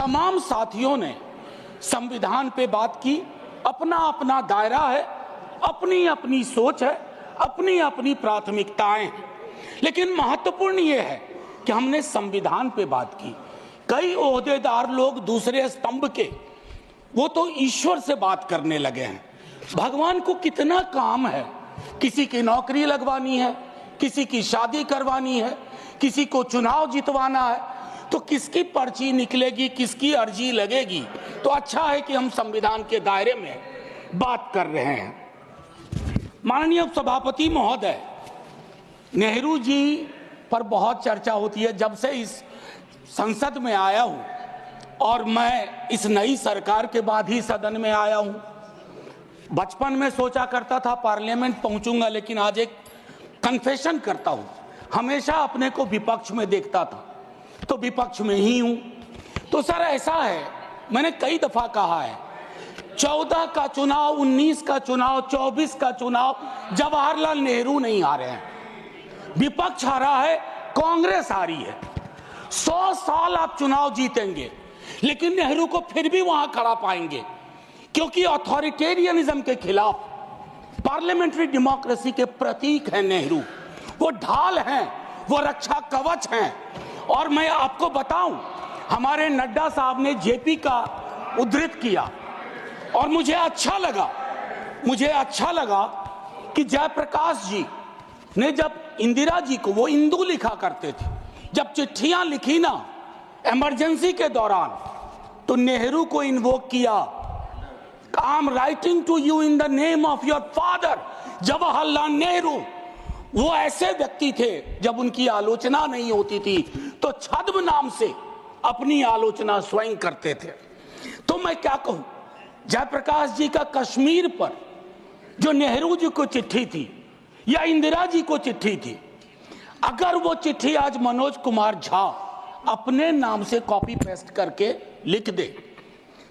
तमाम साथियों ने संविधान पे बात की। अपना अपना दायरा है, अपनी अपनी सोच है, अपनी अपनी प्राथमिकताएं हैं, लेकिन महत्वपूर्ण ये है कि हमने संविधान पे बात की। कई ओहदेदार लोग दूसरे स्तंभ के, वो तो ईश्वर से बात करने लगे हैं। भगवान को कितना काम है, किसी की नौकरी लगवानी है, किसी की शादी करवानी है, किसी को चुनाव जितवाना है, तो किसकी पर्ची निकलेगी, किसकी अर्जी लगेगी। तो अच्छा है कि हम संविधान के दायरे में बात कर रहे हैं। माननीय सभापति महोदय, नेहरू जी पर बहुत चर्चा होती है जब से इस संसद में आया हूं, और मैं इस नई सरकार के बाद ही सदन में आया हूं। बचपन में सोचा करता था पार्लियामेंट पहुंचूंगा, लेकिन आज एक कन्फेशन करता हूं, हमेशा अपने को विपक्ष में देखता था, तो विपक्ष में ही हूं। तो सर ऐसा है, मैंने कई दफा कहा है, 14 का चुनाव, 19 का चुनाव, 24 का चुनाव, जवाहरलाल नेहरू नहीं हारे हैं, विपक्ष हारा है, कांग्रेस हारी है। 100 साल आप चुनाव जीतेंगे, लेकिन नेहरू को फिर भी वहां खड़ा पाएंगे, क्योंकि अथॉरिटेरियनिज्म के खिलाफ, पार्लियामेंट्री डेमोक्रेसी के प्रतीक हैं नेहरू। वो ढाल हैं, वो रक्षा कवच हैं। और मैं आपको बताऊं, हमारे नड्डा साहब ने जेपी का उद्धृत किया, और मुझे अच्छा लगा कि जयप्रकाश जी ने जब इंदिरा जी को, वो इंदू लिखा करते थे, जब चिट्ठियां लिखी ना इमरजेंसी के दौरान, तो नेहरू को इन्वोक किया। I am writing to you in the name of your father Jawaharlal Nehru. वो ऐसे व्यक्ति थे, जब उनकी आलोचना नहीं होती थी तो छद्म नाम से अपनी आलोचना स्वयं करते थे। तो मैं क्या कहूं, जयप्रकाश जी का कश्मीर पर जो नेहरू जी को चिट्ठी थी या इंदिरा जी को चिट्ठी थी, अगर वो चिट्ठी आज मनोज कुमार झा अपने नाम से कॉपी पेस्ट करके लिख दे,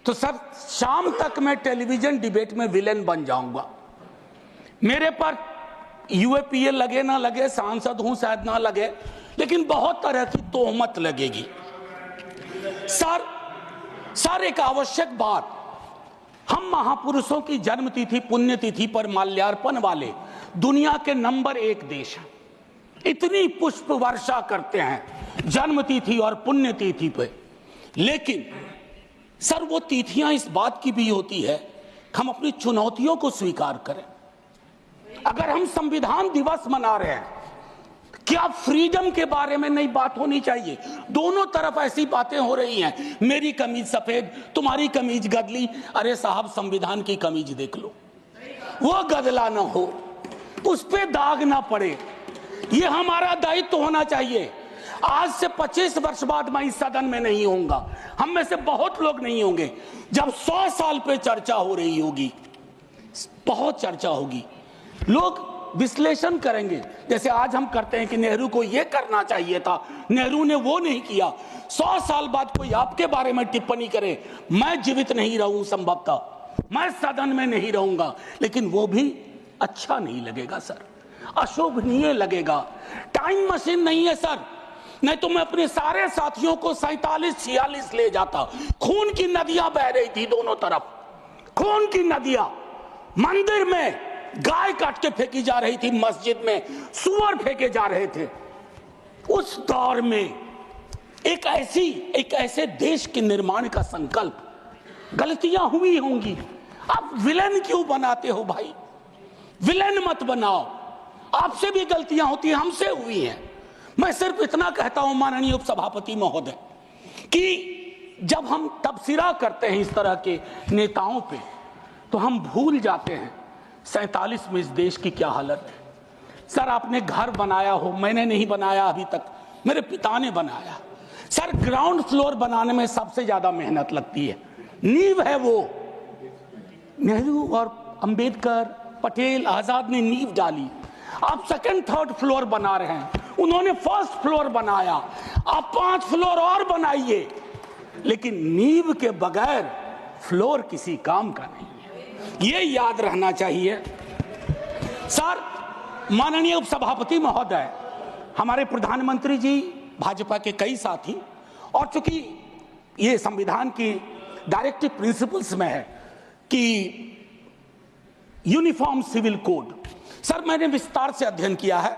तो सर शाम तक मैं टेलीविजन डिबेट में विलेन बन जाऊंगा। मेरे पर यूएपीए लगे ना लगे, सांसद हूं शायद ना लगे, लेकिन बहुत तरह की तोहमत लगेगी। सर एक आवश्यक बात, हम महापुरुषों की जन्मतिथि पुण्यतिथि पर माल्यार्पण वाले दुनिया के नंबर 1 देश हैं। इतनी पुष्प वर्षा करते हैं जन्मतिथि और पुण्यतिथि पे, लेकिन सर वो तिथियां इस बात की भी होती है कि हम अपनी चुनौतियों को स्वीकार करें। अगर हम संविधान दिवस मना रहे हैं, क्या फ्रीडम के बारे में नहीं बात होनी चाहिए? दोनों तरफ ऐसी बातें हो रही हैं, मेरी कमीज सफेद, तुम्हारी कमीज गदली। अरे साहब, संविधान की कमीज देख लो, वो गदला ना हो, उस पे दाग ना पड़े, ये हमारा दायित्व होना चाहिए। आज से 25 वर्ष बाद मैं इस सदन में नहीं होऊंगा, हम में से बहुत लोग नहीं होंगे। जब 100 साल पे चर्चा हो रही होगी, बहुत चर्चा होगी, लोग विश्लेषण करेंगे, जैसे आज हम करते हैं कि नेहरू को यह करना चाहिए था, नेहरू ने वो नहीं किया। 100 साल बाद कोई आपके बारे में टिप्पणी करे, मैं जीवित नहीं रहूं, संभवतः मैं सदन में नहीं रहूंगा, लेकिन वो भी अच्छा नहीं लगेगा सर, अशोभनीय लगेगा। टाइम मशीन नहीं है सर, नहीं तो मैं अपने सारे साथियों को 47-46 ले जाता। खून की नदियां बह रही थी दोनों तरफ, खून की नदियां, मंदिर में गाय काट के फेंकी जा रही थी, मस्जिद में सुअर फेंके जा रहे थे। उस दौर में एक ऐसे देश के निर्माण का संकल्प, गलतियां हुई होंगी, आप विलेन क्यों बनाते हो भाई? विलेन मत बनाओ, आपसे भी गलतियां होती हैं, हमसे हुई हैं। मैं सिर्फ इतना कहता हूं माननीय उपसभापति महोदय, कि जब हम तबसरा करते हैं इस तरह के नेताओं पे, तो हम भूल जाते हैं 47 में इस देश की क्या हालत है। सर आपने घर बनाया हो, मैंने नहीं बनाया अभी तक, मेरे पिता ने बनाया। सर ग्राउंड फ्लोर बनाने में सबसे ज्यादा मेहनत लगती है, नींव है वो। नेहरू और अंबेडकर, पटेल, आजाद ने नींव डाली, आप सेकंड थर्ड फ्लोर बना रहे हैं, उन्होंने फर्स्ट फ्लोर बनाया, आप 5 फ्लोर और बनाइए, लेकिन नींव के बगैर फ्लोर किसी काम का नहीं है, ये याद रहना चाहिए। सर माननीय उपसभापति महोदय, हमारे प्रधानमंत्री जी, भाजपा के कई साथी, और चूंकि ये संविधान की डायरेक्टिव प्रिंसिपल्स में है कि यूनिफॉर्म सिविल कोड। सर मैंने विस्तार से अध्ययन किया है,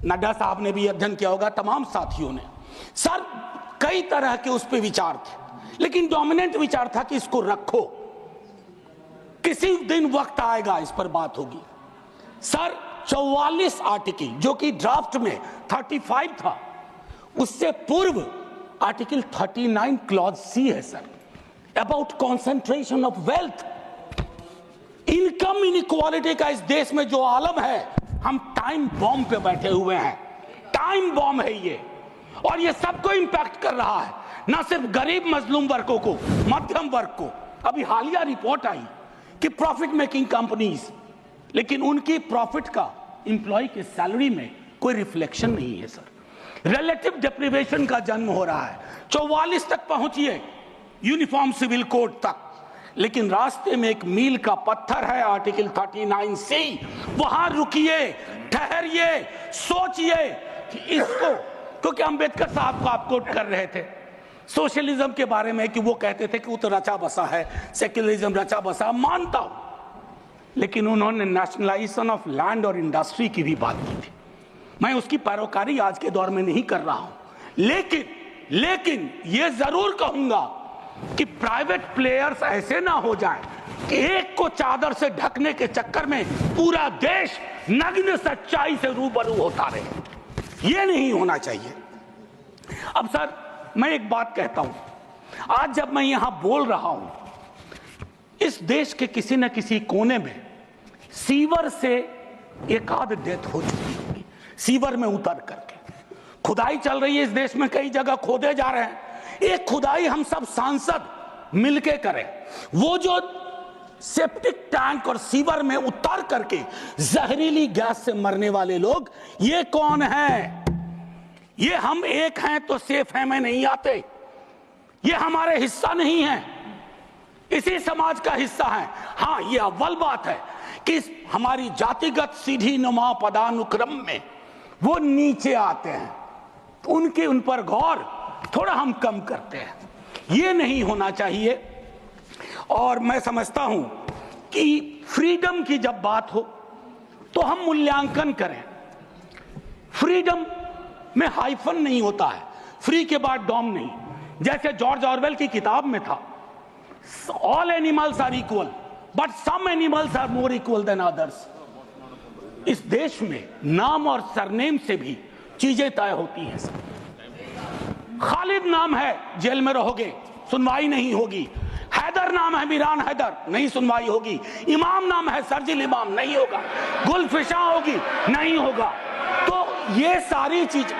नड्डा साहब ने भी अध्ययन किया होगा, तमाम साथियों ने। सर कई तरह के उस पर विचार थे, लेकिन डोमिनेंट विचार था कि इसको रखो, किसी दिन वक्त आएगा इस पर बात होगी। सर 44 आर्टिकल जो कि ड्राफ्ट में 35 था, उससे पूर्व आर्टिकल 39 क्लॉज सी है sir, about concentration of wealth. Income inequality का इस देश में जो आलम है, हम टाइम बॉम्ब पे बैठे हुए हैं, टाइम बॉम्ब है ये, और ये सबको इंपैक्ट कर रहा है, ना सिर्फ गरीब मजलूम वर्गों को, मध्यम वर्ग को। अभी हालिया रिपोर्ट आई कि प्रॉफिट मेकिंग कंपनीज, लेकिन उनकी प्रॉफिट का एम्प्लॉय के सैलरी में कोई रिफ्लेक्शन नहीं है सर। रिलेटिव डिप्रिवेशन का जन्म हो रहा है। 44 तक पहुंचिए यूनिफॉर्म सिविल कोड तक, लेकिन रास्ते में एक मील का पत्थर है आर्टिकल 39C। वहां रुकिए, ठहरिए, सोचिए कि इसको, क्योंकि अंबेडकर साहब को आप कोट कर रहे थे सोशलिज्म के बारे में कि वो कहते थे कि वो तो रचा बसा है, सेक्युलरिज्म रचा बसा, मानता हूं, लेकिन उन्होंने नेशनलाइजेशन ऑफ लैंड और इंडस्ट्री की भी बात की थी। मैं उसकी पैरोकारी आज के दौर में नहीं कर रहा हूं, लेकिन ये जरूर कहूंगा कि प्राइवेट प्लेयर्स ऐसे ना हो जाएं कि एक को चादर से ढकने के चक्कर में पूरा देश नग्न सच्चाई से रूबरू होता रहे। ये नहीं होना चाहिए। अब सर मैं एक बात कहता हूं, आज जब मैं यहां बोल रहा हूं, इस देश के किसी न किसी कोने में सीवर से एक आध डेथ हो चुकी होगी, सीवर में उतर करके। खुदाई चल रही है इस देश में, कई जगह खोदे जा रहे हैं। एक खुदाई हम सब सांसद मिलके करें, वो जो सेप्टिक टैंक और सीवर में उतर करके जहरीली गैस से मरने वाले लोग, ये कौन है? ये हम एक हैं तो सेफ हैं में नहीं आते, ये हमारे हिस्सा नहीं है, इसी समाज का हिस्सा है। हाँ, ये अव्वल बात है कि हमारी जातिगत सीधी नुमा पदानुक्रम में वो नीचे आते हैं, तो उनके उन पर गौर थोड़ा हम कम करते हैं, ये नहीं होना चाहिए। और मैं समझता हूं कि फ्रीडम की जब बात हो तो हम मूल्यांकन करें। फ्रीडम में हाइफन नहीं होता है, फ्री के बाद डॉम नहीं, जैसे जॉर्ज ऑरवेल की किताब में था, all animals are equal but some animals are more equal than others. इस देश में नाम और सरनेम से भी चीजें तय होती हैं सर। खालिद नाम है, जेल में रहोगे, सुनवाई नहीं होगी। हैदर नाम है, मीरान हैदर, नहीं सुनवाई होगी। इमाम नाम है, सर्जिल इमाम, नहीं होगा। गुलफिशा होगी, नहीं होगा। तो ये सारी चीज,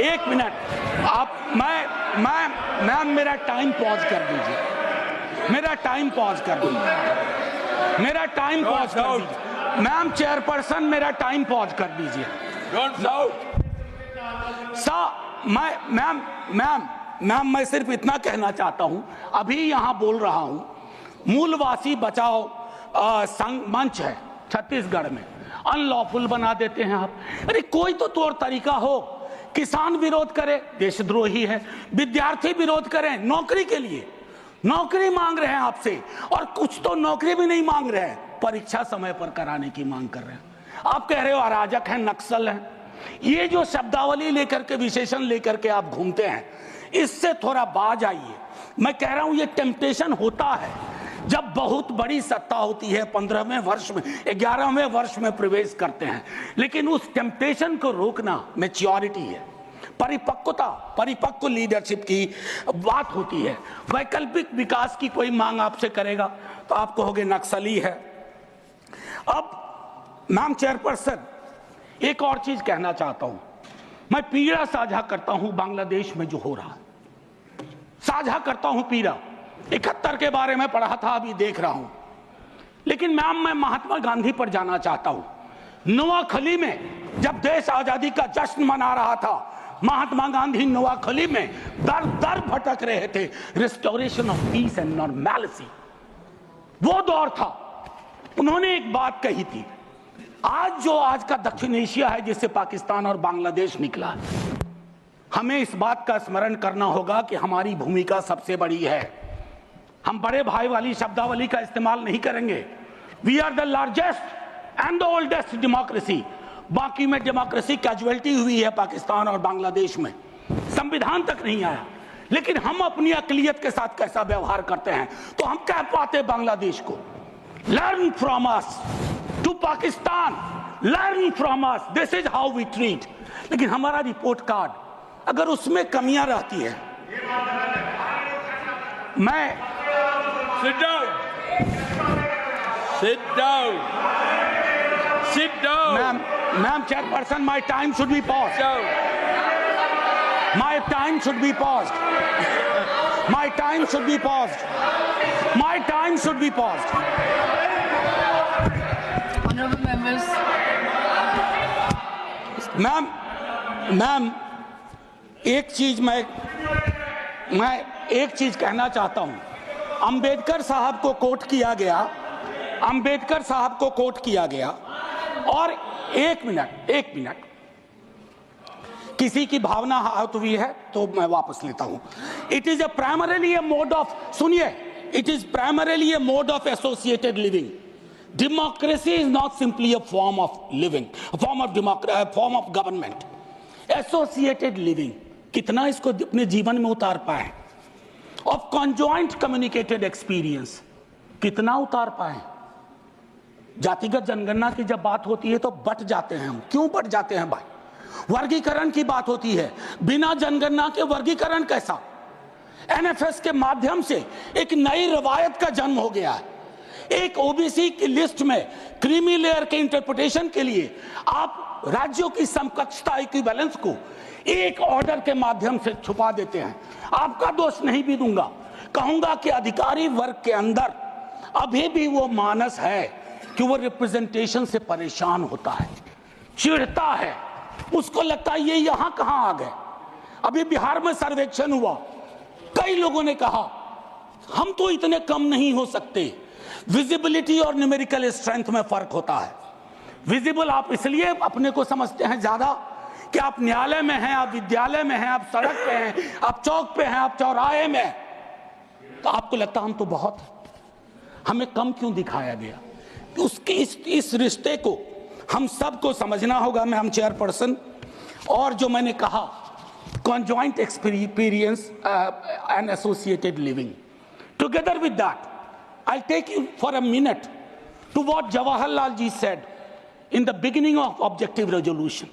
एक मिनट आप, मैं मेरा टाइम पॉज कर दीजिए, मेरा टाइम पॉज कर दीजिए, मेरा टाइम पॉज कर दीजिए। मैम चेयरपर्सन, मेरा टाइम पॉज कर दीजिए। मैम मैं सिर्फ इतना कहना चाहता हूं, अभी यहां बोल रहा हूं, मूलवासी बचाओ संघ मंच है छत्तीसगढ़ में, अनलॉफुल बना देते हैं आप। अरे कोई तो तौर तरीका हो। किसान विरोध करे, देशद्रोही है। विद्यार्थी विरोध करें, नौकरी के लिए, नौकरी मांग रहे हैं आपसे, और कुछ तो नौकरी भी नहीं मांग रहे हैं, परीक्षा समय पर कराने की मांग कर रहे हैं। आप कह रहे हो अराजक है, नक्सल है। ये जो शब्दावली लेकर के, विशेषण लेकर के आप घूमते हैं, इससे थोड़ा बाज आइए। मैं कह रहा हूं ये टेम्पटेशन होता है जब बहुत बड़ी सत्ता होती है, 15वें वर्ष में, 11वें वर्ष में प्रवेश करते हैं, लेकिन उस टेम्पटेशन को रोकना मैच्योरिटी है, परिपक्वता, परिपक्व लीडरशिप की बात होती है। वैकल्पिक विकास की कोई मांग आपसे करेगा तो आप कहोगे नक्सली है। अब मैम चेयरपर्सन, एक और चीज कहना चाहता हूं, मैं पीड़ा साझा करता हूं बांग्लादेश में जो हो रहा है, साझा करता हूं पीड़ा। 71 के बारे में पढ़ा था, अभी देख रहा हूं, लेकिन मैम मैं महात्मा गांधी पर जाना चाहता हूं। नोआखली में जब देश आजादी का जश्न मना रहा था, महात्मा गांधी नोआखली में दर दर भटक रहे थे, restoration of peace and normality, वो दौर था। उन्होंने एक बात कही थी, आज जो आज का दक्षिण एशिया है, जिससे पाकिस्तान और बांग्लादेश निकला है, हमें इस बात का स्मरण करना होगा कि हमारी भूमिका सबसे बड़ी है। हम बड़े भाई वाली शब्दावली का इस्तेमाल नहीं करेंगे। We are the largest and the oldest democracy. बाकी में डेमोक्रेसी कैजुअलिटी हुई है पाकिस्तान और बांग्लादेश में, संविधान तक नहीं आया। लेकिन हम अपनी अकलियत के साथ कैसा व्यवहार करते हैं, तो हम कह पाते बांग्लादेश को learn from us, to Pakistan learn from us, this is how we treat. लेकिन हमारा रिपोर्ट कार्ड अगर उसमें कमियां रहती है, मैं Sit down. Sit down. Sit down. Ma'am, chairperson, my time should be paused. Down. My time should be paused. My time should be paused. My time should be paused. Honorable members. Ma'am, एक चीज मैं एक चीज कहना चाहता हूं। अंबेडकर साहब को कोट किया गया, अंबेडकर साहब को कोट किया गया, और एक मिनट किसी की भावना आहत हुई है तो मैं वापस लेता हूं। It is primarily a mode of, सुनिए, it is primarily a mode of associated living. Democracy is not simply a form of living, form of government. Associated living, कितना इसको अपने जीवन में उतार पाए, ऑफ कॉन्जॉइंट कम्युनिकेटेड एक्सपीरियंस, कितना उतार पाए। जातिगत जनगणना की जब बात होती है तो बट जाते हैं हम। क्यों बट जाते हैं भाई? वर्गीकरण की बात होती है, बिना जनगणना के वर्गीकरण कैसा? एनएफएस के माध्यम से एक नई रवायत का जन्म हो गया है। एक ओबीसी की लिस्ट में क्रीमी लेयर के इंटरप्रिटेशन के लिए आप राज्यों की समकक्षता इक्विवेलेंस को एक ऑर्डर के माध्यम से छुपा देते हैं। आपका दोष नहीं भी दूंगा, कहूंगा कि अधिकारी वर्ग के अंदर अभी भी वो मानस है कि वो रिप्रेजेंटेशन से परेशान होता है, चिढ़ता है, उसको लगता है ये यहां कहां आ गए। अभी बिहार में सर्वेक्षण हुआ, कई लोगों ने कहा हम तो इतने कम नहीं हो सकते। विजिबिलिटी और न्यूमेरिकल स्ट्रेंथ में फर्क होता है। विजिबल आप इसलिए अपने को समझते हैं ज्यादा कि आप न्यायालय में हैं, आप विद्यालय में हैं, आप सड़क पे हैं, आप चौक पे हैं, आप चौराहे में हैं, तो आपको लगता हम तो बहुत, हमें कम क्यों दिखाया गया? उसके इस रिश्ते को हम सबको समझना होगा। मैम चेयरपर्सन, और जो मैंने कहा conjoint experience and associated living, together with that I'll take you for a minute to what Jawaharlal ji said in the beginning of objective resolution.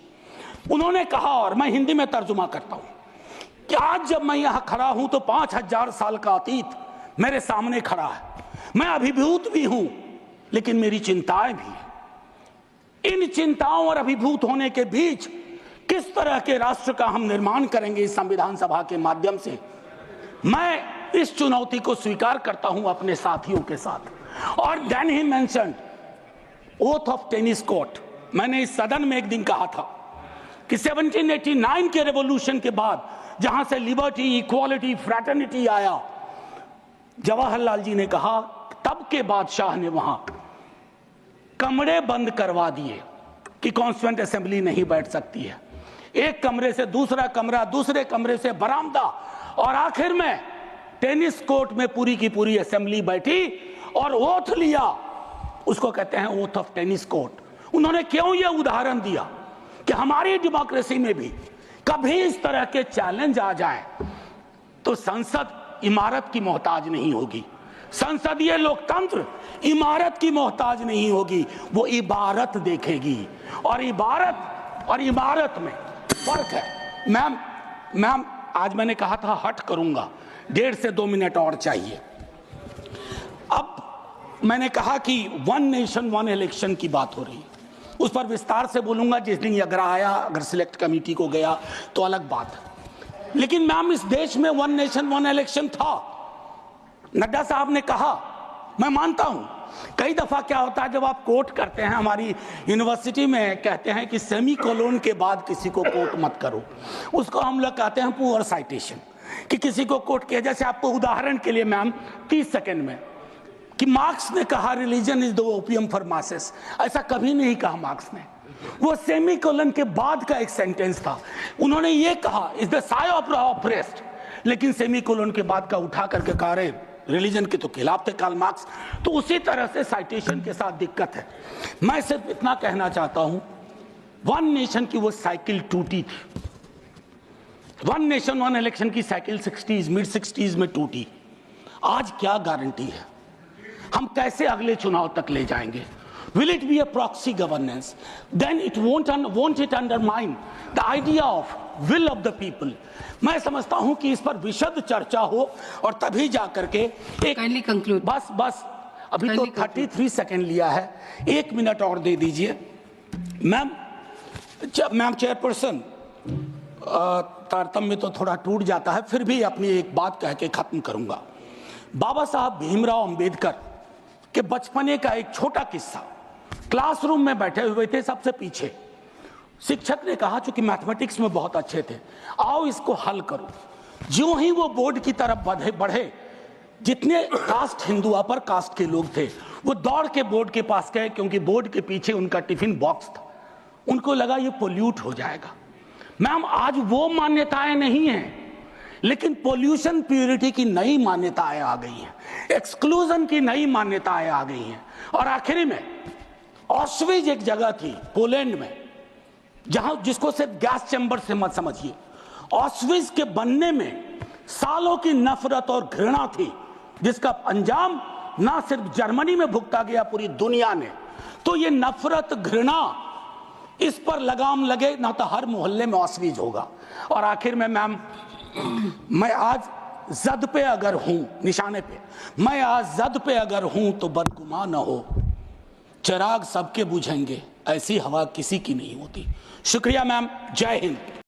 उन्होंने कहा, और मैं हिंदी में तर्जुमा करता हूं, कि आज जब मैं यहां खड़ा हूं तो 5000 साल का अतीत मेरे सामने खड़ा है। मैं अभिभूत भी हूं, लेकिन मेरी चिंताएं भी हैं। इन चिंताओं और अभिभूत होने के बीच किस तरह के राष्ट्र का हम निर्माण करेंगे इस संविधान सभा के माध्यम से, मैं इस चुनौती को स्वीकार करता हूं अपने साथियों के साथ। और then he mentioned oath of tennis court. मैंने इस सदन में एक दिन कहा था कि 1789 के रेवोल्यूशन के बाद जहां से लिबर्टी, इक्वालिटी, फ्रैटर्निटी आया, जवाहरलाल जी ने कहा तब के बादशाह ने वहां कमरे बंद करवा दिए कि कॉन्स्टिट्यूएंट असेंबली नहीं बैठ सकती है। एक कमरे से दूसरा कमरा, दूसरे कमरे से बरामदा, और आखिर में टेनिस कोर्ट में पूरी की पूरी असेंबली बैठी और ओथ लिया। उसको कहते हैं ओथ ऑफ टेनिस कोर्ट। उन्होंने क्यों यह उदाहरण दिया कि हमारी डेमोक्रेसी में भी कभी इस तरह के चैलेंज आ जाए तो संसद इमारत की मोहताज नहीं होगी। संसदीय लोकतंत्र इमारत की मोहताज नहीं होगी, वो इबारत देखेगी। और इबारत में फर्क है। मैम आज मैंने कहा था हट करूंगा, 1.5 से 2 मिनट और चाहिए। अब मैंने कहा कि 1 नेशन 1 इलेक्शन की बात हो रही है, उस पर विस्तार से बोलूंगा। जिस दिन अगर आया, अगर सिलेक्ट कमेटी को गया तो अलग बात है। लेकिन मैम इस देश में 1 नेशन 1 इलेक्शन था। नड्डा साहब ने कहा, मैं मानता हूं, कई दफा क्या होता है जब आप कोट करते हैं, हमारी यूनिवर्सिटी में कहते हैं कि सेमी कोलोन के बाद किसी को कोट मत करो, उसको हम लोग कहते हैं पुअर साइटेशन, कि किसी को कोट किया। जैसे आपको उदाहरण के लिए मैम 30 सेकंड में, कि मार्क्स ने कहा religion is the opium for masses, ऐसा कभी नहीं कहा मार्क्स ने। वो सेमीकोलन के बाद का एक सेंटेंस था। उन्होंने ये कहा is the Sai of oppressed, लेकिन सेमीकोलन के बाद का उठा करके कह रहे रिलीजन के तो खिलाफ थे कार्ल मार्क्स। तो उसी तरह से साइटेशन के साथ दिक्कत है। मैं सिर्फ इतना कहना चाहता हूं, वन नेशन की वो साइकिल टूटी थी। वन नेशन वन इलेक्शन की साइकिल 60s मिड 60s में टूटी। आज क्या गारंटी है हम कैसे अगले चुनाव तक ले जाएंगे? Will it be a proxy governance? Then it won't it undermine the idea of will of the people? मैं समझता हूं कि इस पर विशद चर्चा हो और तभी जाकर के एक बस अभी तो 33 सेकंड लिया है, 1 मिनट और दे दीजिए। मैम चेयरपर्सन, तारतम्य तो थोड़ा टूट जाता है, फिर भी अपनी एक बात कह के खत्म करूंगा। बाबा साहब भीमराव अंबेडकर के बचपने का एक छोटा किस्सा। क्लासरूम में बैठे हुए थे सबसे पीछे, शिक्षक ने कहा चूंकि मैथमेटिक्स में बहुत अच्छे थे, आओ इसको हल करो। ज्यों ही वो बोर्ड की तरफ बढ़े, जितने कास्ट हिंदू अपर कास्ट के लोग थे वो दौड़ के बोर्ड के पास गए, क्योंकि बोर्ड के पीछे उनका टिफिन बॉक्स था। उनको लगा ये पोल्यूट हो जाएगा। मैम आज वो मान्यताएं नहीं हैं, लेकिन पोल्यूशन प्यूरिटी की नई मान्यताएं आ गई हैं, एक्सक्लूजन की नई मान्यताएं आ गई हैं। और आखिरी में ऑस्विज एक जगह थी पोलैंड में, जहां जिसको सिर्फ गैस चैम्बर से मत समझिए। ऑस्विज के बनने में सालों की नफरत और घृणा थी, जिसका अंजाम ना सिर्फ जर्मनी में भुगता गया, पूरी दुनिया ने। तो ये नफरत घृणा, इस पर लगाम लगे ना तो हर मोहल्ले में ऑस्विज होगा। और आखिर में मैम, मैं आज जद पे अगर हूं, निशाने पे, मैं आज जद पे अगर हूं तो बदगुमान न हो, चिराग सबके बुझेंगे, ऐसी हवा किसी की नहीं होती। शुक्रिया मैम, जय हिंद।